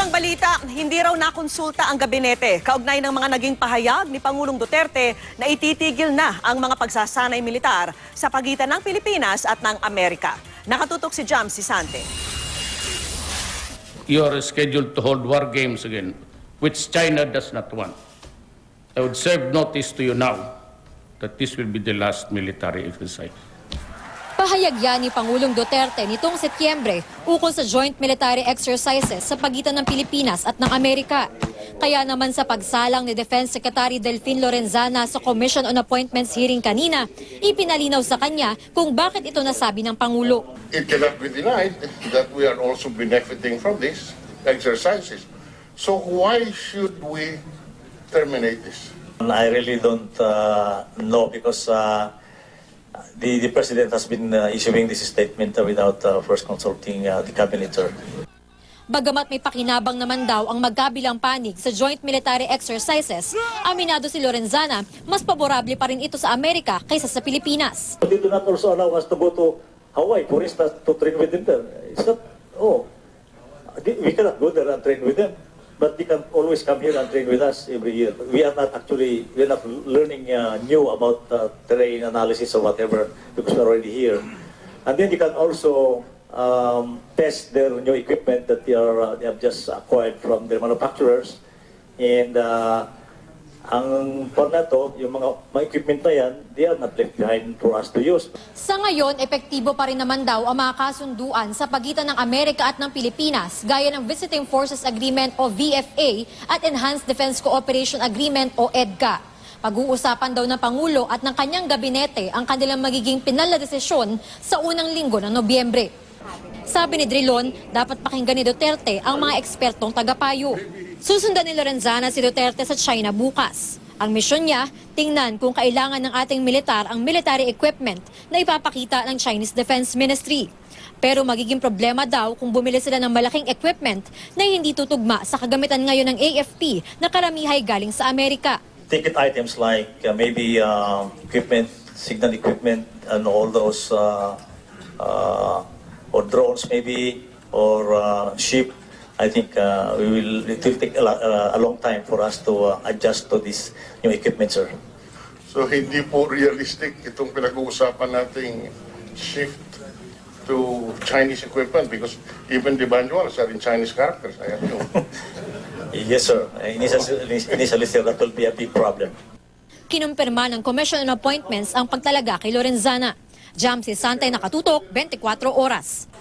ibang balita, hindi raw nakonsulta ang gabinete kaugnay ng mga naging pahayag ni Pangulong Duterte na ititigil na ang mga pagsasanay militar sa pagitan ng Pilipinas at ng Amerika. Nakatutok si Jam Sisante. You are scheduled to hold war games again, which China does not want. I would serve notice to you now that this will be the last military exercise. Pahayag yan ni Pangulong Duterte nitong Setyembre ukol sa joint military exercises sa pagitan ng Pilipinas at ng Amerika. Kaya naman sa pagsalang ni Defense Secretary Delfin Lorenzana sa Commission on Appointments hearing kanina, ipinalinaw sa kanya kung bakit ito nasabi ng Pangulo. It cannot be denied that we are also benefiting from these exercises. So why should we terminate this? I really don't know because the President has been issuing this statement without first consulting the cabinet. Bagamat may pakinabang naman daw ang magkabilang panig sa joint military exercises, aminado si Lorenzana, mas paborable pa rin ito sa Amerika kaysa sa Pilipinas. They do not also allow us to go to Hawaii, for instance, to train with them there. It's not, we cannot go there and train with them. But they can always come here and train with us every year. We are not learning new about terrain analysis or whatever because we're already here. And then they can also test their new equipment that they have just acquired from their manufacturers. And ang pornato, yung mga equipment na yan, they are not left behind for us to use. Sa ngayon, epektibo pa rin naman daw ang mga kasunduan sa pagitan ng Amerika at ng Pilipinas, gaya ng Visiting Forces Agreement o VFA at Enhanced Defense Cooperation Agreement o EDCA. Pag-uusapan daw ng Pangulo at ng kanyang gabinete ang kanilang magiging pinal na desisyon sa unang linggo ng Nobyembre. Sabi ni Drilon, dapat pakinggan ni Duterte ang mga ekspertong tagapayo. Susundan ni Lorenzana si Duterte sa China bukas. Ang misyon niya, tingnan kung kailangan ng ating militar ang military equipment na ipapakita ng Chinese Defense Ministry. Pero magiging problema daw kung bumili sila ng malaking equipment na hindi tutugma sa kagamitan ngayon ng AFP na karamihay galing sa Amerika. Ticket items like maybe equipment, signal equipment, and all those, or drones maybe, or ship. I think it will take a long time for us to adjust to this new equipment, sir. So hindi po realistic itong pinag-uusapan nating shift to Chinese equipment because even the manuals are in Chinese characters. I assume. Yes, sir. Initially, sir, that will be a big problem. Kinumpirma ng Commission on Appointments ang pagtalaga kay Lorenzana. Jam Sisante, nakatutok, 24 oras.